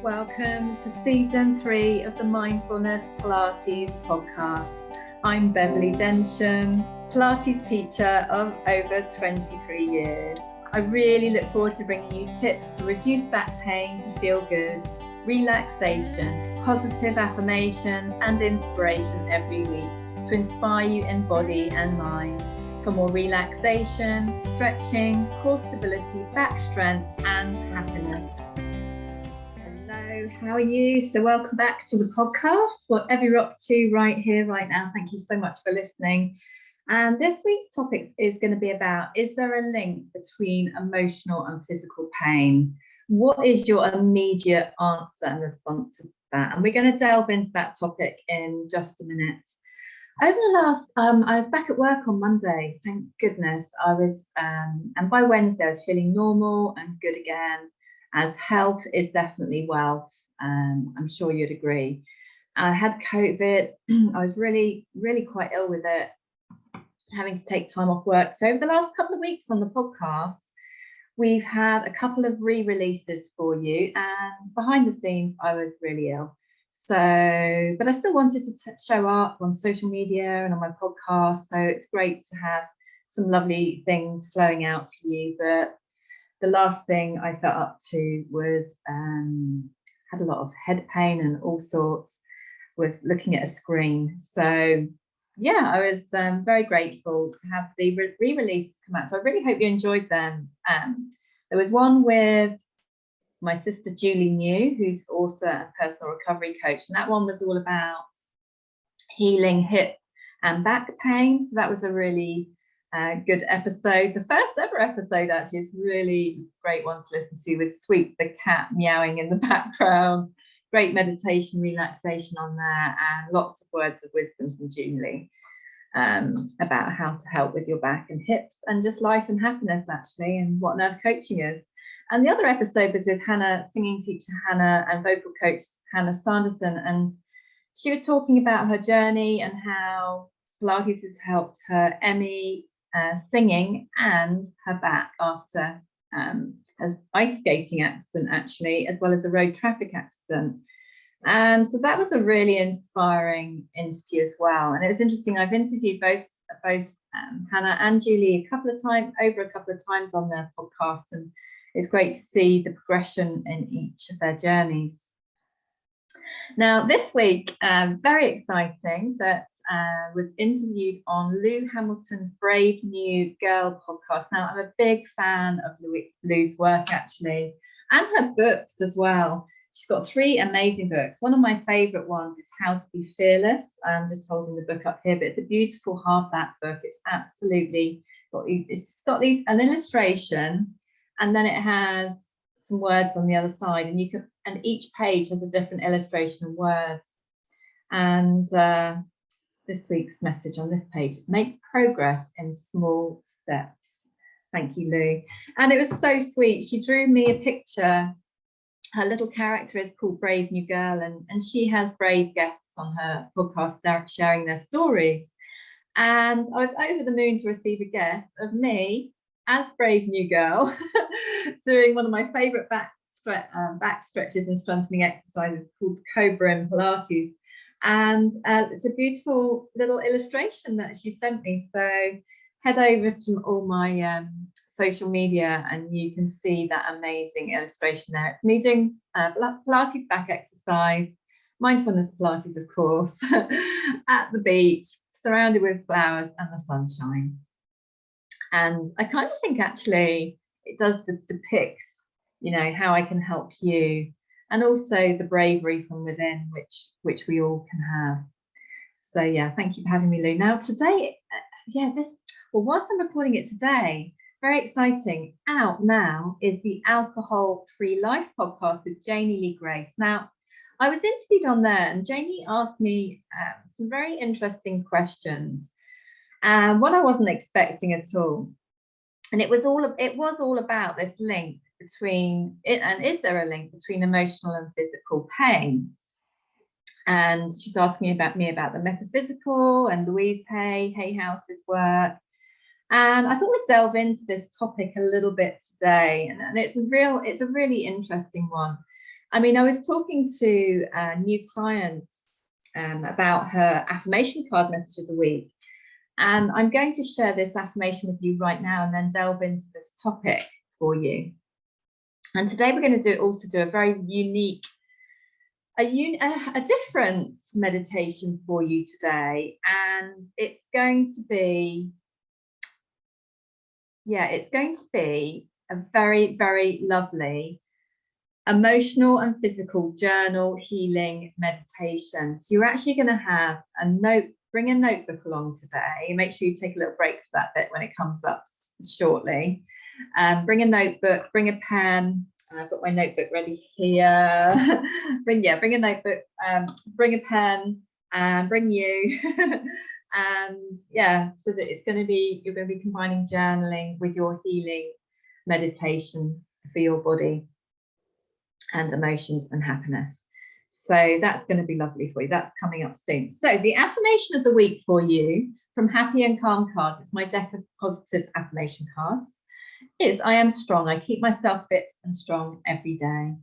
Welcome to season 3 of the Mindfulness Pilates podcast. I'm Beverly Densham, Pilates teacher of over 23 years. I really look forward to bringing you tips to reduce back pain, to feel good, relaxation, positive affirmation and inspiration every week to inspire you in body and mind for more relaxation, stretching, core stability, back strength and happiness. Hello, how are you? So welcome back to the podcast. Whatever you're up to right here, right now, thank you so much for listening. And this week's topic is going to be about, is there a link between emotional and physical pain? What is your immediate answer and response to that? And we're going to delve into that topic in just a minute. Over the last, I was back at work on Monday, thank goodness. I was, and by Wednesday I was feeling normal and good again, as health is definitely wealth. I'm sure you'd agree. I had COVID. I was really quite ill with it, having to take time off work. So over the last couple of weeks on the podcast, we've had a couple of re-releases for you, and behind the scenes I was really ill. So, but I still wanted to show up on social media and on my podcast. So it's great to have some lovely things flowing out for you. But the last thing I felt up to was had a lot of head pain and all sorts, was looking at a screen. So yeah, I was very grateful to have the re-releases come out. So I really hope you enjoyed them. There was one with my sister Julie New, who's also a personal recovery coach, and that one was all about healing hip and back pain. So that was a really good episode. The first ever episode actually is really great one to listen to, with Sweep the cat meowing in the background. Great meditation, relaxation on there, and lots of words of wisdom from Julie about how to help with your back and hips and just life and happiness actually, and what on earth coaching is. And the other episode was with Hannah, singing teacher Hannah and vocal coach Hannah Sanderson, and she was talking about her journey and how Pilates has helped her Emmy singing and her back after an ice skating accident actually, as well as a road traffic accident. And so that was a really inspiring interview as well. And it was interesting, I've interviewed both Hannah and Julie a couple of times on their podcast, and it's great to see the progression in each of their journeys. Now this week, very exciting, that was interviewed on Lou Hamilton's Brave New Girl podcast. Now I'm a big fan of Lou's work actually, and her books as well. She's got 3 amazing books. One of my favorite ones is How to Be Fearless. I'm just holding the book up here, but it's a beautiful hardback book. It's absolutely, it's just got an illustration, and then it has some words on the other side, and each page has a different illustration and words. And this week's message on this page is make progress in small steps. Thank you, Lou. And it was so sweet. She drew me a picture. Her little character is called Brave New Girl, and she has brave guests on her podcast sharing their stories. And I was over the moon to receive a guest of me as Brave New Girl doing one of my favorite back stretches and strengthening exercises called Cobra in Pilates. And it's a beautiful little illustration that she sent me. So head over to all my social media and you can see that amazing illustration there. It's me doing Pilates back exercise, mindfulness Pilates of course, at the beach, surrounded with flowers and the sunshine. And I kind of think actually it does depict, you know, how I can help you, and also the bravery from within, which we all can have. So yeah, thank you for having me, Lou. Now today, whilst I'm recording it today, very exciting, out now is the Alcohol Free Life podcast with Janie Lee Grace. Now, I was interviewed on there, and Janie asked me some very interesting questions, one I wasn't expecting at all. And it was all about this link between it, and is there a link between emotional and physical pain? And she's asking me about the metaphysical and Louise Hay House's work. And I thought we'd delve into this topic a little bit today, and it's a really interesting one. I mean, I was talking to new clients about her affirmation card message of the week. And I'm going to share this affirmation with you right now and then delve into this topic for you. And today we're going to also do a very unique, a different meditation for you today. And it's going to be, a very, very lovely emotional and physical journal healing meditation. So you're actually going to have bring a notebook along today. Make sure you take a little break for that bit when it comes up shortly. Bring a notebook, bring a pen. I've got my notebook ready here. bring a notebook, bring a pen, and bring you. And so that you're going to be combining journaling with your healing meditation for your body and emotions and happiness. So that's going to be lovely for you. That's coming up soon. So the affirmation of the week for you from Happy and Calm Cards, it's my deck of positive affirmation cards, is I am strong. I keep myself fit and strong every day.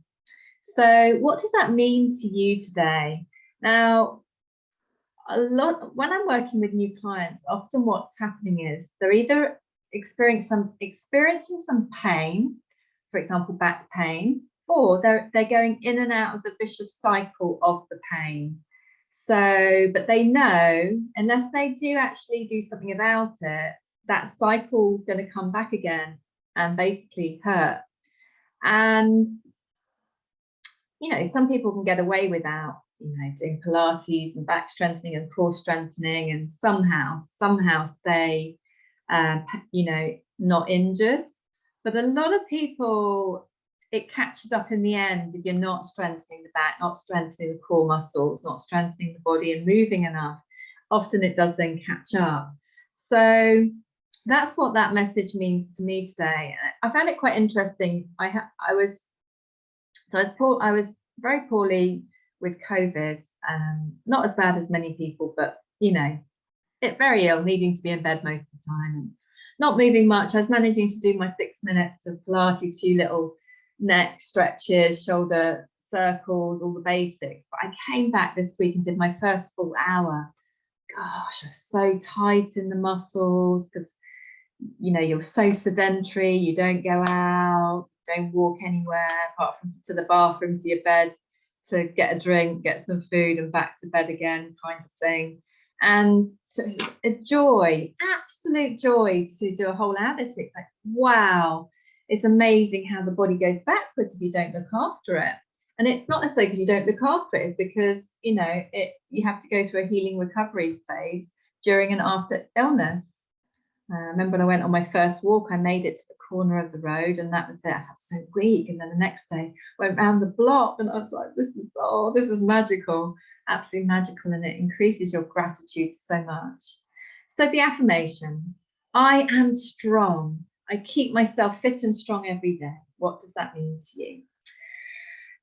So what does that mean to you today? Now, when I'm working with new clients, often what's happening is they're either experiencing some pain, for example, back pain, or they're going in and out of the vicious cycle of the pain. So, but they know unless they do actually do something about it, that cycle is going to come back again and basically hurt. And, some people can get away without, doing Pilates and back strengthening and core strengthening and somehow stay, not injured. But a lot of people, it catches up in the end if you're not strengthening the back, not strengthening the core muscles, not strengthening the body and moving enough. Often it does then catch up. So that's what that message means to me today. I found it quite interesting. I was very poorly with COVID, not as bad as many people, but very ill, needing to be in bed most of the time and not moving much. I was managing to do my 6 minutes of Pilates, few little neck stretches, shoulder circles, all the basics. But I came back this week and did my first full hour. Gosh, I was so tight in the muscles because you're so sedentary, you don't go out, don't walk anywhere apart from to the bathroom, to your bed to get a drink, get some food and back to bed again, kind of thing. And so a joy, absolute joy to do a whole hour this week. Like, wow, it's amazing how the body goes backwards if you don't look after it. And it's not necessarily because you don't look after it, it's because you have to go through a healing recovery phase during and after illness. I remember when I went on my first walk, I made it to the corner of the road and that was it. I felt so weak. And then the next day went round the block and I was like, this is magical, absolutely magical. And it increases your gratitude so much. So the affirmation, I am strong. I keep myself fit and strong every day. What does that mean to you?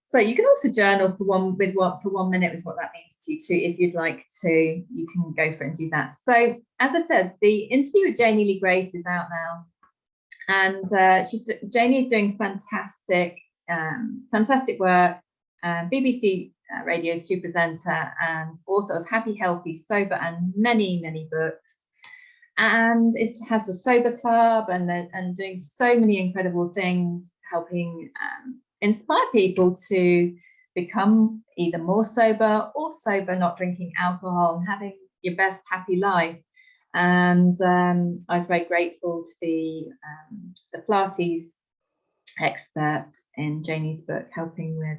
So you can also journal for 1 minute with what that means to you too. If you'd like to, you can go for it and do that. So as I said, the interview with Janie Lee Grace is out now, and Janie is doing fantastic work. BBC Radio 2 presenter and author of Happy, Healthy, Sober, and many, many books. And it has the Sober Club and doing so many incredible things, helping inspire people to become either more sober or sober, not drinking alcohol and having your best happy life. And I was very grateful to be the Pilates expert in Janie's book, helping with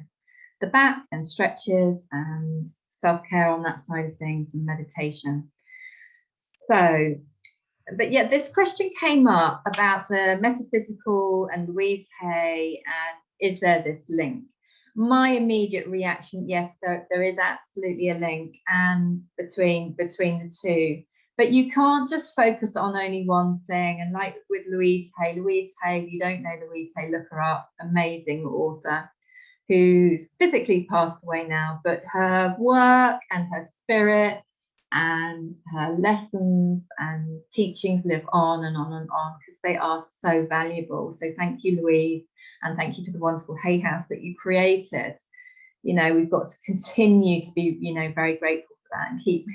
the back and stretches and self-care on that side of things and meditation. So, but yeah, this question came up about the metaphysical and Louise Hay and is there this link? My immediate reaction, yes, there is absolutely a link and between the two. But you can't just focus on only one thing. And like with Louise Hay, if you don't know Louise Hay, look her up, amazing author who's physically passed away now, but her work and her spirit and her lessons and teachings live on and on and on because they are so valuable. So thank you, Louise, and thank you to the wonderful Hay House that you created. you know, we've got to continue to be, you know, very grateful for that and keep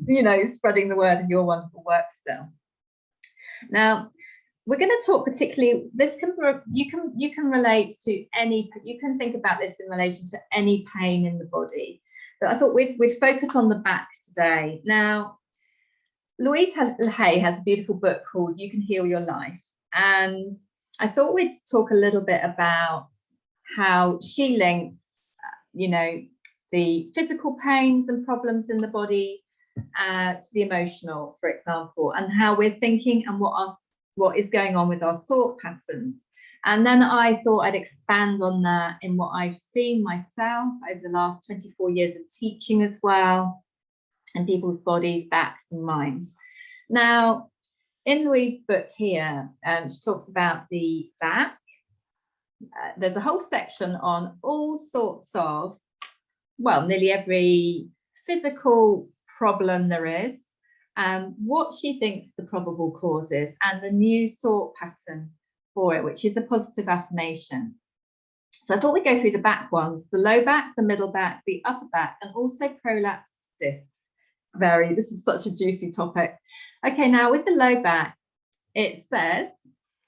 you know, spreading the word of your wonderful work still. Now, we're going to talk particularly, this can, you can relate to any, you can think about this in relation to any pain in the body. But I thought we'd focus on the back today. Now, Louise Hay has a beautiful book called You Can Heal Your Life. And I thought we'd talk a little bit about how she links, you know, the physical pains and problems in the body to the emotional, for example, and how we're thinking and what is going on with our thought patterns. And then I thought I'd expand on that in what I've seen myself over the last 24 years of teaching as well, and people's bodies, backs and minds. Now, in Louise's book here, she talks about the back. There's a whole section on all sorts of, well, nearly every physical problem there is, what she thinks the probable cause is, and the new thought pattern for it, which is a positive affirmation. So I thought we'd go through the back ones, the low back, the middle back, the upper back, and also prolapsed discs. This is such a juicy topic. Okay, now with the low back, it says,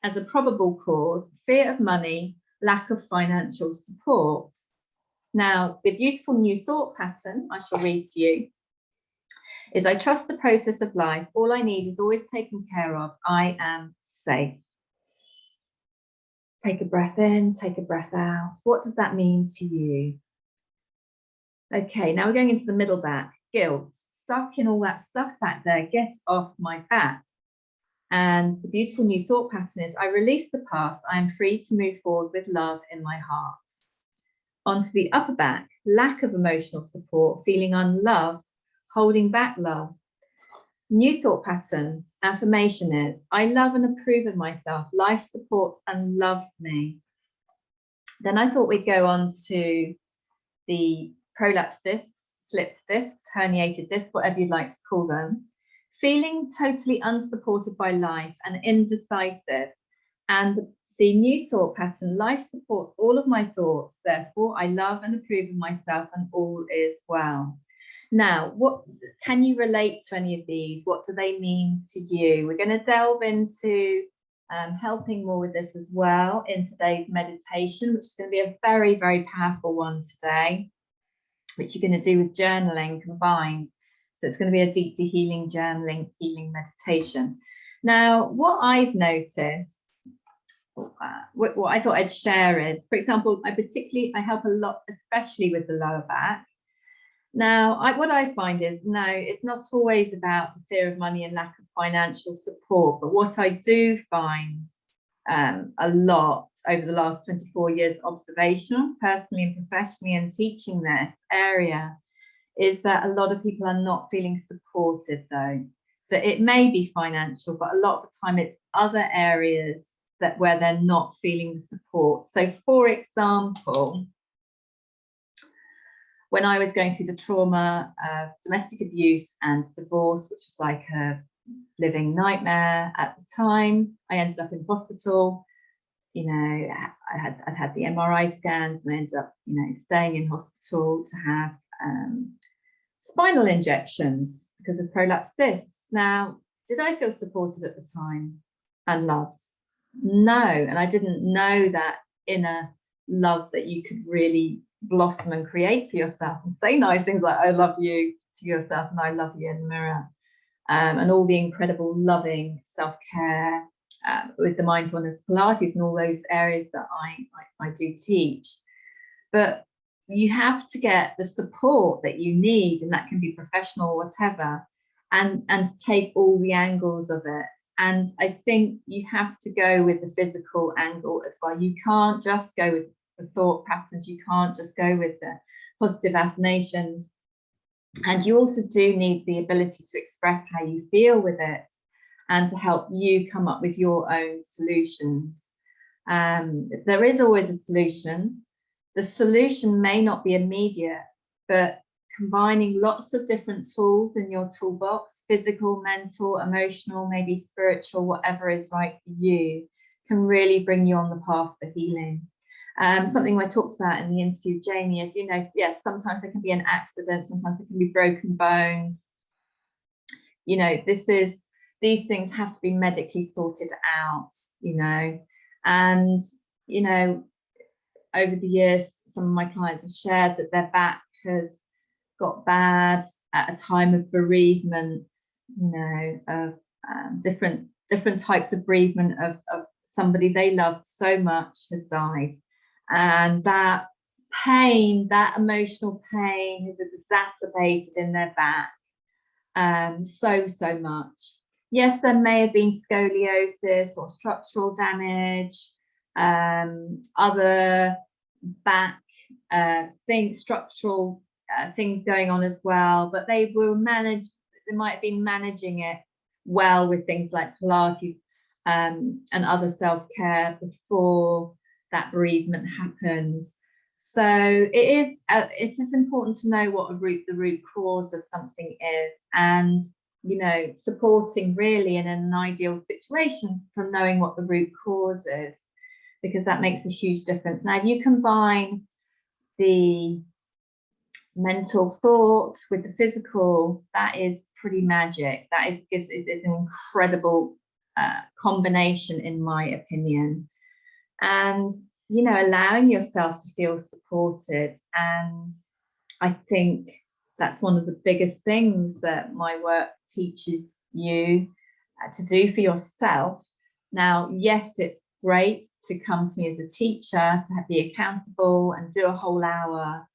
as a probable cause, fear of money, lack of financial support. Now, the beautiful new thought pattern I shall read to you is, I trust the process of life. All I need is always taken care of. I am safe. Take a breath in, take a breath out. What does that mean to you? Okay, now we're going into the middle back. Guilt, stuck in all that stuff back there. Get off my back. And the beautiful new thought pattern is, I release the past. I am free to move forward with love in my heart. Onto the upper back, lack of emotional support, feeling unloved, holding back love. New thought pattern, affirmation is, I love and approve of myself. Life supports and loves me. Then I thought we'd go on to the prolapsed discs, slipped discs, herniated discs, whatever you'd like to call them. Feeling totally unsupported by life and indecisive. And the new thought pattern, life supports all of my thoughts. Therefore, I love and approve of myself and all is well. Now, what can you relate to any of these? What do they mean to you? We're going to delve into helping more with this as well in today's meditation, which is going to be a very, very powerful one today, which you're going to do with journaling combined. So it's going to be a deeply healing journaling, healing meditation. Now, what I've noticed, what I thought I'd share is, for example, I help a lot, especially with the lower back. Now, what I find is, no, it's not always about the fear of money and lack of financial support. But what I do find a lot over the last 24 years observation, personally and professionally, and teaching this area, is that a lot of people are not feeling supported though. So it may be financial, but a lot of the time it's other areas where they're not feeling the support. So for example, when I was going through the trauma of domestic abuse and divorce, which was like a living nightmare at the time, I ended up in hospital. You know, I'd had the MRI scans and I ended up, you know, staying in hospital to have spinal injections because of prolapsed discs. Now, did I feel supported at the time and loved? No, and I didn't know that inner love that you could really blossom and create for yourself and say nice things like I love you to yourself and I love you in the mirror, and all the incredible loving self-care with the mindfulness Pilates and all those areas that I do teach. But you have to get the support that you need, and that can be professional or whatever, and take all the angles of it. And I think you have to go with the physical angle as well. You can't just go with the thought patterns. You can't just go with the positive affirmations. And you also do need the ability to express how you feel with it and to help you come up with your own solutions. There is always a solution. The solution may not be immediate, but combining lots of different tools in your toolbox, physical, mental, emotional, maybe spiritual, whatever is right for you, can really bring you on the path to healing. Something I talked about in the interview with Jamie is, yes, sometimes there can be an accident, sometimes there can be broken bones. These things have to be medically sorted out, and, over the years, some of my clients have shared that their back has got bad at a time of bereavement, of different types of bereavement of somebody they loved so much has died. And that pain, that emotional pain is exacerbated in their back so much. Yes, there may have been scoliosis or structural damage, other back structural things going on as well, but they might have been managing it well with things like Pilates and other self-care before that bereavement happened. So it is important to know what the root cause of something is, and supporting really in an ideal situation from knowing what the root cause is, because that makes a huge difference. Now, if you combine the mental thoughts with the physical, that is pretty magic. That is an incredible combination, in my opinion. And allowing yourself to feel supported. And I think that's one of the biggest things that my work teaches you to do for yourself. Now, yes, it's great to come to me as a teacher, to be accountable and do a whole hour,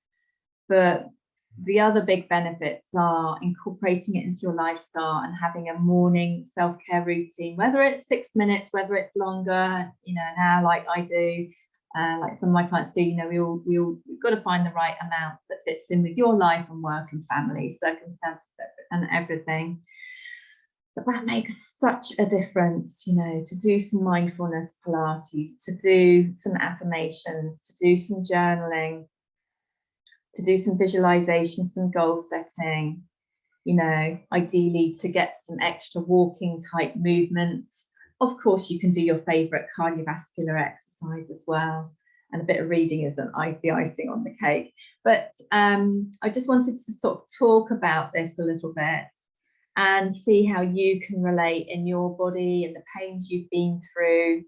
but the other big benefits are incorporating it into your lifestyle and having a morning self-care routine, whether it's 6 minutes, whether it's longer, an hour like I do, like some of my clients do. We've got to find the right amount that fits in with your life and work and family circumstances and everything. But that makes such a difference, to do some mindfulness Pilates, to do some affirmations, to do some journaling, to do some visualization, some goal setting, ideally to get some extra walking type movements. Of course, you can do your favorite cardiovascular exercise as well, and a bit of reading is the icing on the cake. But I just wanted to sort of talk about this a little bit and see how you can relate in your body and the pains you've been through.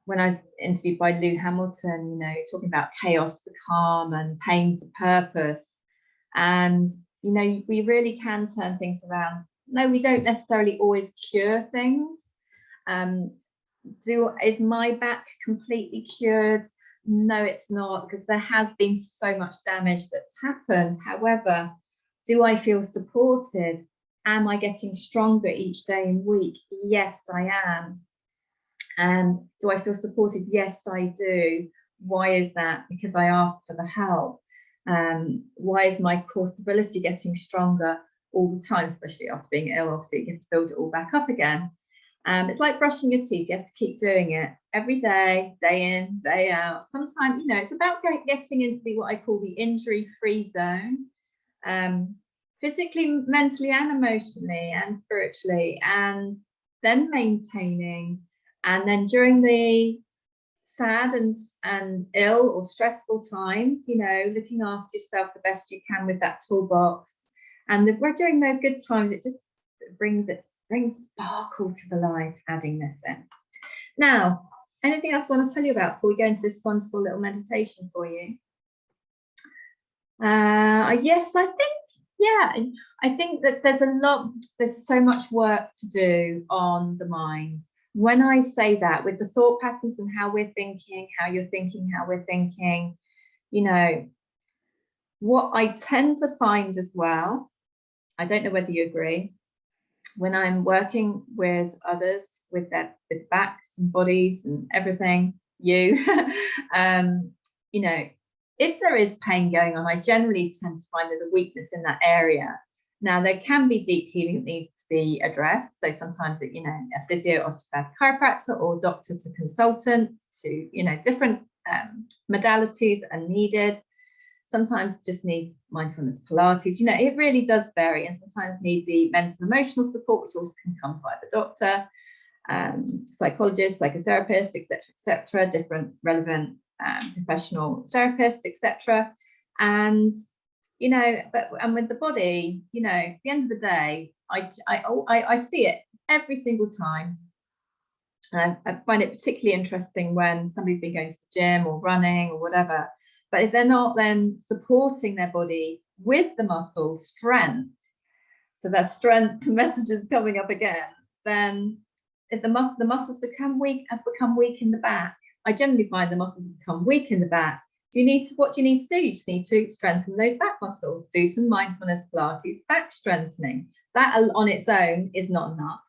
When I was interviewed by Lou Hamilton, talking about chaos to calm and pain to purpose. And, we really can turn things around. No, we don't necessarily always cure things. Is my back completely cured? No, it's not, because there has been so much damage that's happened. However, do I feel supported? Am I getting stronger each day and week? Yes, I am. And do I feel supported? Yes, I do. Why is that? Because I asked for the help. Why is my core stability getting stronger all the time, especially after being ill? Obviously, you have to build it all back up again. It's like brushing your teeth. You have to keep doing it every day, day in, day out. Sometimes, it's about getting into what I call the injury-free zone, physically, mentally, and emotionally, and spiritually, and then maintaining. And then during the sad and ill or stressful times, looking after yourself the best you can with that toolbox. And during those good times, it just brings sparkle to the life, adding this in. Now, anything else I want to tell you about before we go into this wonderful little meditation for you? Yes, I think that there's so much work to do on the mind. When I say that, with the thought patterns and how we're thinking, how you're thinking, how we're thinking, what I tend to find as well, I don't know whether you agree, when I'm working with others with backs and bodies and everything, if there is pain going on, I generally tend to find there's a weakness in that area. Now, there can be deep healing that needs to be addressed. So sometimes, a physio, osteopath, chiropractor, or doctor to consultant to, different modalities are needed. Sometimes just needs mindfulness Pilates. It really does vary, and sometimes need the mental emotional support, which also can come by the doctor. psychologists, psychotherapists, etc., different relevant professional therapists, etc. And and with the body, at the end of the day, I see it every single time. I find it particularly interesting when somebody's been going to the gym or running or whatever, but if they're not then supporting their body with the muscle strength, so that strength message is coming up again, then if the muscles become weak in the back, I generally find the muscles become weak in the back. What do you need to do? You just need to strengthen those back muscles, do some mindfulness Pilates back strengthening. That on its own is not enough.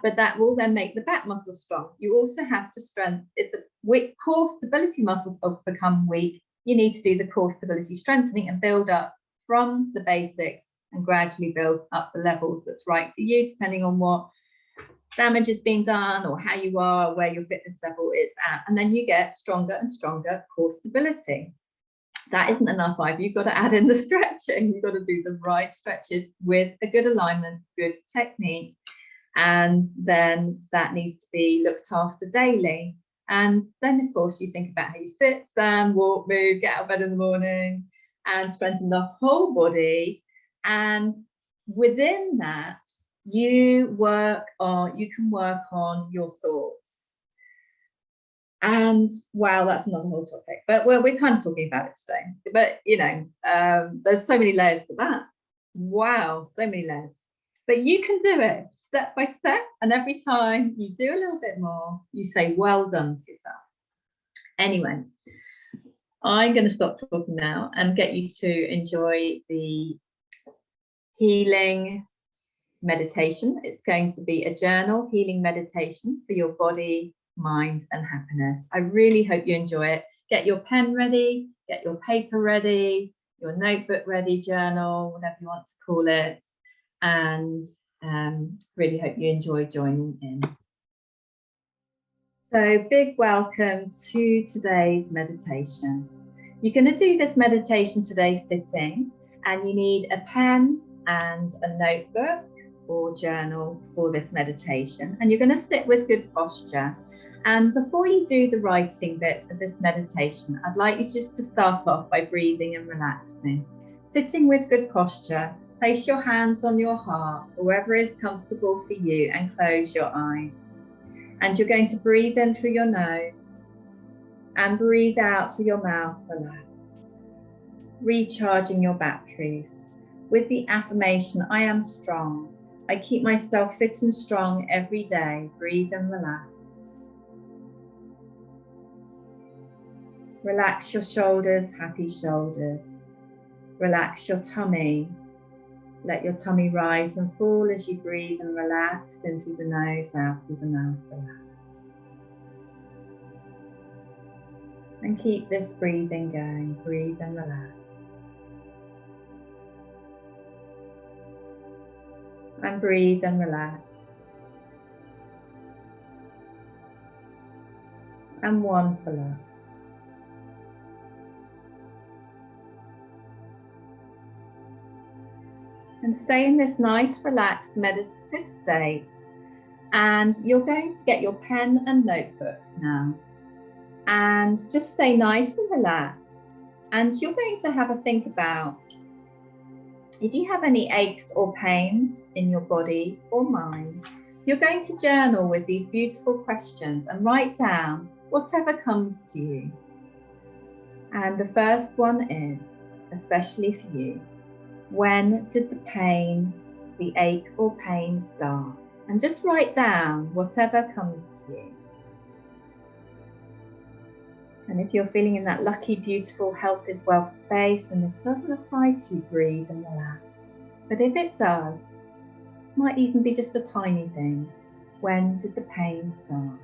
But that will then make the back muscles strong. You also have to strengthen, if the core stability muscles become weak, you need to do the core stability strengthening and build up from the basics and gradually build up the levels that's right for you, depending on what damage is being done or how you are, where your fitness level is at. And then you get stronger and stronger core stability. That isn't enough either. You've got to add in the stretching. You've got to do the right stretches with a good alignment, good technique. And then that needs to be looked after daily. And then, of course, you think about how you sit, stand, walk, move, get out of bed in the morning, and strengthen the whole body. And within that, you can work on your thoughts. And wow, that's another whole topic. But we're kind of talking about it today. But there's so many layers to that. Wow, so many layers. But you can do it step by step, and every time you do a little bit more, you say well done to yourself. Anyway, I'm going to stop talking now and get you to enjoy the healing meditation. It's going to be a journal healing meditation for your body, mind, and happiness. I really hope you enjoy it. Get your pen ready, get your paper ready, your notebook ready, journal, whatever you want to call it. And really hope you enjoy joining in. So big welcome to today's meditation. You're going to do this meditation today sitting, and you need a pen and a notebook or journal for this meditation. And you're going to sit with good posture. And before you do the writing bit of this meditation, I'd like you just to start off by breathing and relaxing. Sitting with good posture, place your hands on your heart, or wherever is comfortable for you, and close your eyes. And you're going to breathe in through your nose and breathe out through your mouth, relaxed. Recharging your batteries with the affirmation, I am strong. I keep myself fit and strong every day. Breathe and relax. Relax your shoulders, happy shoulders. Relax your tummy. Let your tummy rise and fall as you breathe and relax in through the nose, out through the mouth, relax. And keep this breathing going. Breathe and relax. And breathe and relax. And one for love. And stay in this nice, relaxed, meditative state. And you're going to get your pen and notebook now. And just stay nice and relaxed. And you're going to have a think about if you have any aches or pains in your body or mind. You're going to journal with these beautiful questions and write down whatever comes to you. And the first one is, especially for you, when did the ache or pain start? And just write down whatever comes to you. And if you're feeling in that lucky, beautiful, health is wealth space, and this doesn't apply to you, breathe and relax. But if it does, it might even be just a tiny thing. When did the pain start?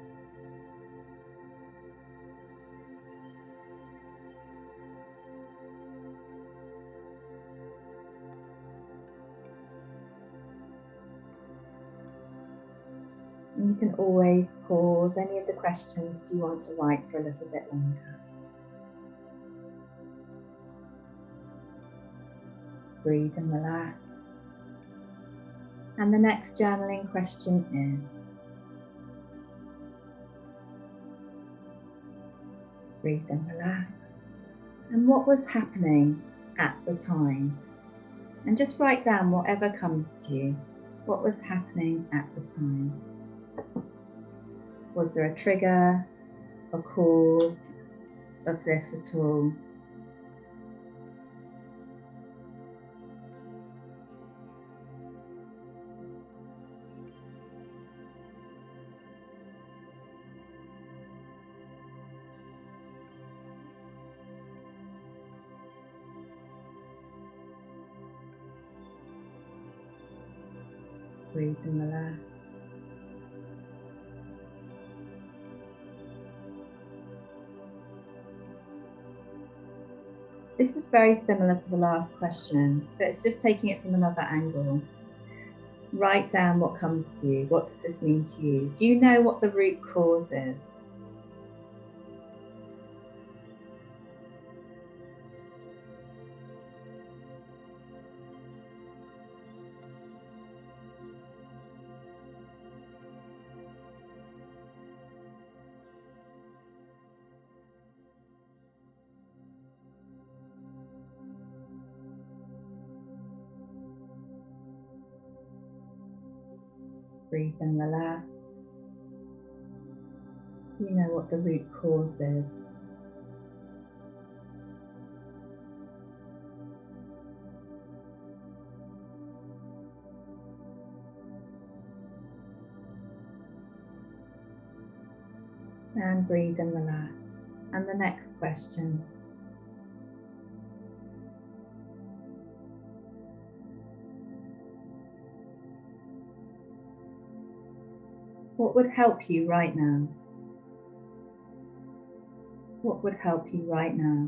And you can always pause any of the questions if you want to write for a little bit longer. Breathe and relax. And the next journaling question is, Breathe and relax. And what was happening at the time? And just write down whatever comes to you. What was happening at the time? Was there a trigger, a cause of this at all? Breathe and relax. This is very similar to the last question, but it's just taking it from another angle. Write down what comes to you. What does this mean to you? Do you know what the root cause is? Breathe and relax. You know what the root cause is. And breathe and relax. And the next question. What would help you right now? What would help you right now?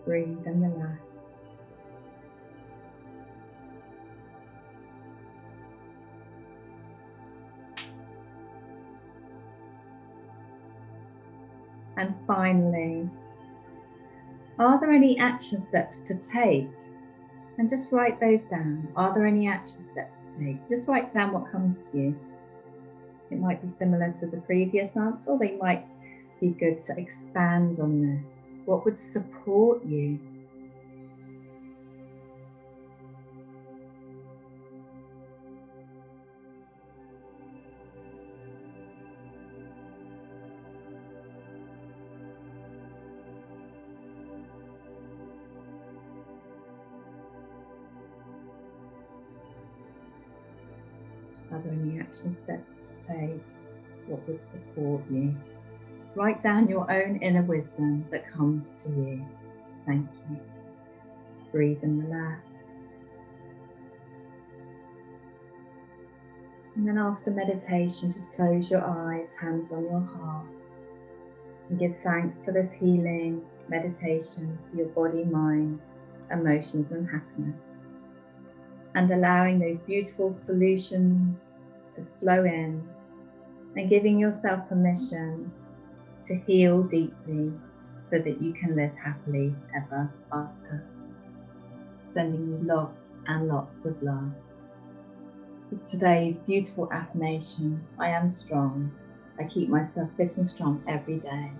Breathe and relax. And finally, are there any action steps to take? And just write those down. Are there any action steps to take? Just write down what comes to you. It might be similar to the previous answer, or they might be good to expand on this. What would support you? Are there any action steps to take? What would support you? Write down your own inner wisdom that comes to you. Thank you. Breathe and relax. And then after meditation, just close your eyes, hands on your heart, and give thanks for this healing meditation for your body, mind, emotions, and happiness. And allowing those beautiful solutions to flow in and giving yourself permission to heal deeply so that you can live happily ever after. Sending you lots and lots of love. With today's beautiful affirmation, I am strong. I keep myself fit and strong every day.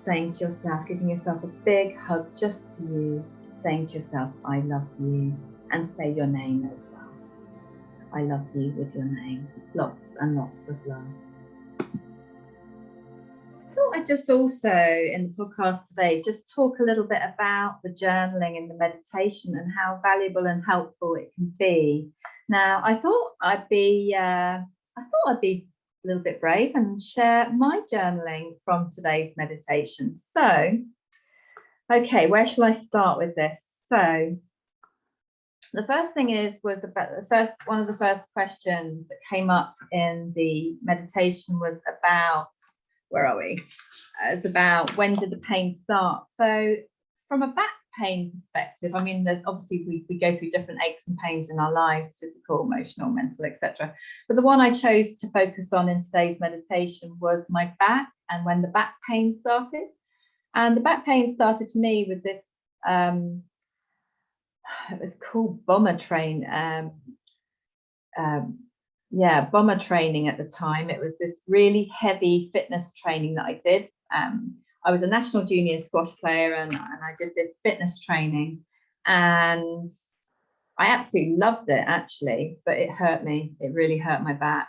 Saying to yourself, giving yourself a big hug just for you, saying to yourself, I love you, and say your name as well. I love you with your name. Lots and lots of love. I thought I'd just also, in the podcast today, just talk a little bit about the journaling and the meditation and how valuable and helpful it can be. Now, I thought I'd be a little bit brave and share my journaling from today's meditation. So, okay, where shall I start with this? So, the first thing was about one of the first questions that came up in the meditation was about, where are we? It's about when did the pain start? So from a back pain perspective, I mean, there's obviously we go through different aches and pains in our lives, physical, emotional, mental, etc. But the one I chose to focus on in today's meditation was my back, and when the back pain started. And the back pain started for me with this, it was called bomber train. Bomber training at the time. It was this really heavy fitness training that I did. I was a national junior squash player, and I did this fitness training, and I absolutely loved it actually, but it hurt me. It really hurt my back.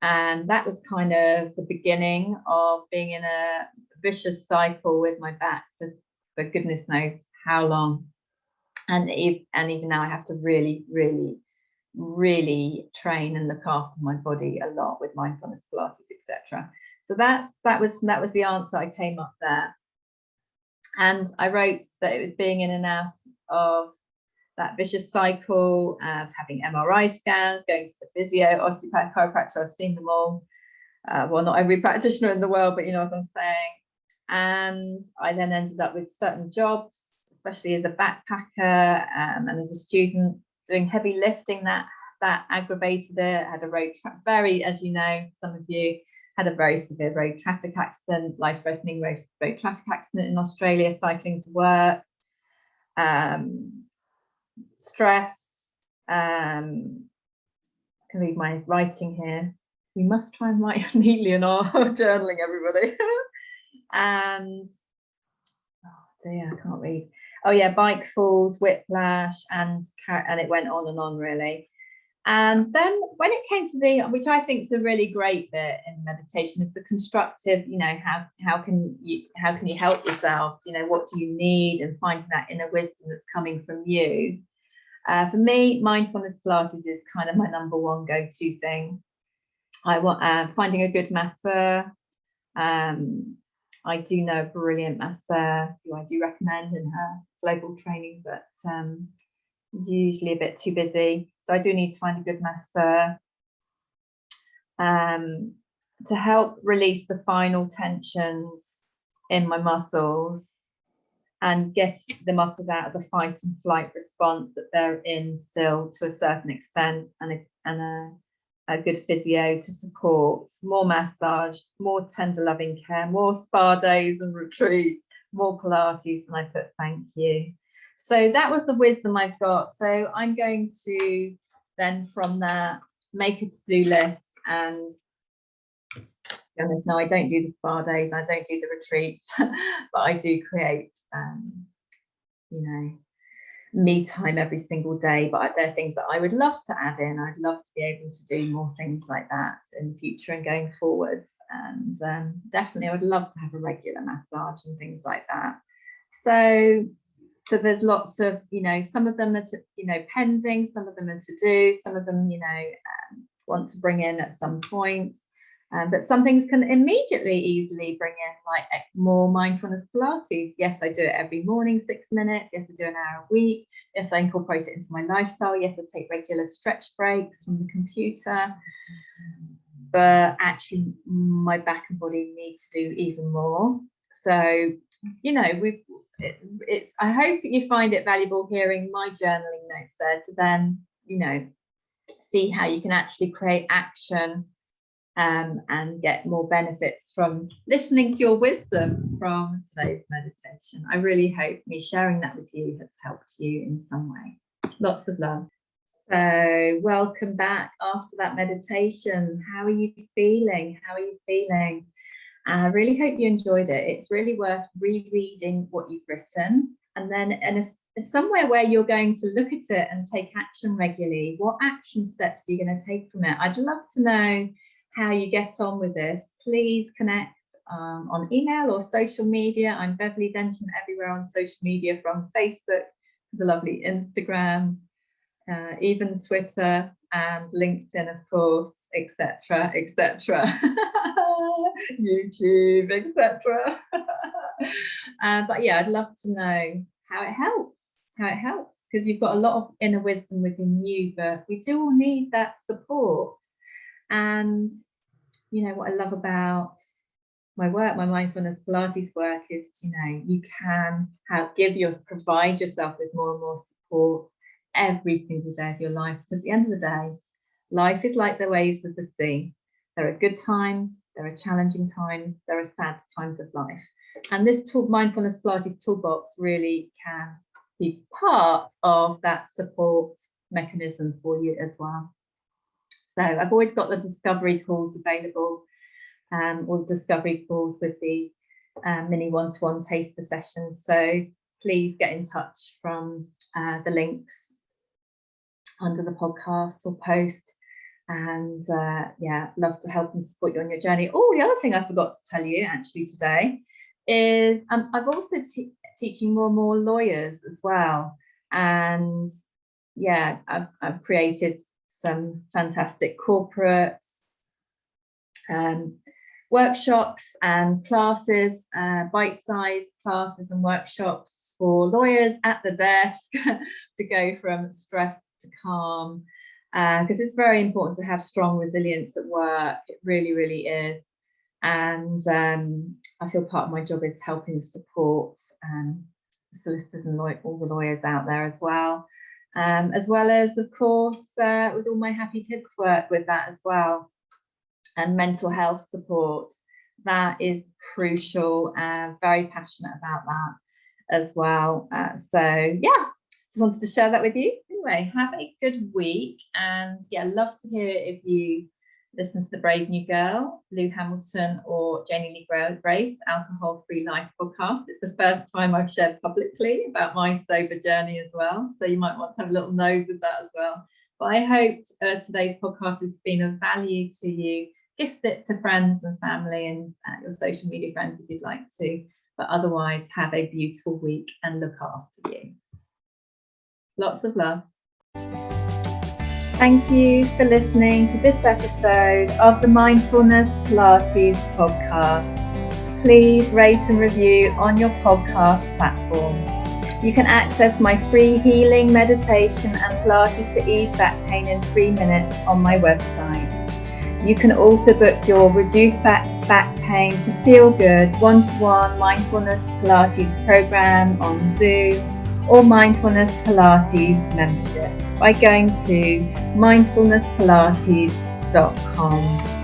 And that was kind of the beginning of being in a vicious cycle with my back for goodness knows how long. And even now I have to really, really, really train and look after my body a lot with mindfulness, Pilates, etc. So that was the answer. I came up there, and I wrote that it was being in and out of that vicious cycle of having MRI scans, going to the physio, osteopath, chiropractor. I've seen them all. Well, not every practitioner in the world, but you know what I'm saying. And I then ended up with certain jobs, especially as a backpacker and as a student, doing heavy lifting that aggravated it. I had a as you know, some of you, had a very severe road traffic accident, life-threatening road traffic accident in Australia, cycling to work, stress. I can read my writing here. We must try and write neatly in our journaling, everybody. And oh dear, I can't read. Oh yeah, bike falls, whiplash, and it went on and on really. And then when it came to which I think is a really great bit in meditation, is the constructive, you know, how can you help yourself, you know, what do you need, and finding that inner wisdom that's coming from you. For me, mindfulness Pilates is kind of my number one go-to thing. I want finding a good masseur. I do know a brilliant masseur who I do recommend in her global training, but usually a bit too busy. So I do need to find a good masseur to help release the final tensions in my muscles and get the muscles out of the fight and flight response that they're in still to a certain extent, and a good physio to support, more massage, more tender loving care, more spa days and retreats, more Pilates, and I put thank you. So that was the wisdom I've got. So I'm going to then from that make a to-do list, and to be honest, no, I don't do the spa days, I don't do the retreats, but I do create you know, me time every single day. But there are things that I would love to add in. I'd love to be able to do more things like that in the future and going forwards. And definitely I would love to have a regular massage and things like that. So there's lots of, you know, some of them are pending, some of them are to do, some of them, you know, want to bring in at some point. But some things can immediately easily bring in, like more mindfulness Pilates. Yes, I do it every morning, 6 minutes. Yes, I do an hour a week. Yes, I incorporate it into my lifestyle. Yes, I take regular stretch breaks from the computer. But actually, my back and body need to do even more. So, you know, I hope you find it valuable hearing my journaling notes there to then, you know, see how you can actually create action and get more benefits from listening to your wisdom from today's meditation. I really hope me sharing that with you has helped you in some way. Lots of love. So welcome back after that meditation. How are you feeling? How are you feeling? I really hope you enjoyed it. It's really worth rereading what you've written, and then somewhere where you're going to look at it and take action regularly. What action steps are you going to take from it? I'd love to know how you get on with this. Please connect on email or social media. I'm Beverly Densham everywhere on social media, from Facebook to the lovely Instagram, even Twitter and LinkedIn, of course, etc., etc. YouTube, etc. But yeah, I'd love to know how it helps, because you've got a lot of inner wisdom within you, but we do all need that support. And you know what I love about my work, my mindfulness Pilates work is, you can provide yourself with more and more support every single day of your life. Because at the end of the day, life is like the waves of the sea. There are good times, there are challenging times, there are sad times of life. And this mindfulness Pilates toolbox really can be part of that support mechanism for you as well. So I've always got the discovery calls available, or the discovery calls with the mini one-to-one taster sessions. So please get in touch from the links under the podcast or post. And love to help and support you on your journey. Oh, the other thing I forgot to tell you actually today is I've also teaching more and more lawyers as well. And I've created some fantastic corporate workshops and classes, bite-sized classes and workshops for lawyers at the desk to go from stress to calm, because it's very important to have strong resilience at work. It really, really is. And I feel part of my job is helping support solicitors and all the lawyers out there as well as, of course, with all my Happy Kids work with that as well. And mental health support, that is crucial. Very passionate about that as well. Just wanted to share that with you. Anyway, have a good week, and love to hear if you listen to the Brave New Girl, Lou Hamilton, or Janie Lee Grace Alcohol Free Life podcast. It's the first time I've shared publicly about my sober journey as well, so you might want to have a little nose of that as well. But I hope today's podcast has been of value to you. Gift it to friends and family and your social media friends if you'd like to. But otherwise, have a beautiful week and look after you. Lots of love. Thank you for listening to this episode of the Mindfulness Pilates podcast. Please rate and review on your podcast platform. You can access my free healing meditation and Pilates to ease back pain in 3 minutes on my website. You can also book your Reduce Back Pain to Feel Good one-to-one Mindfulness Pilates program on Zoom or Mindfulness Pilates membership by going to mindfulnesspilates.com.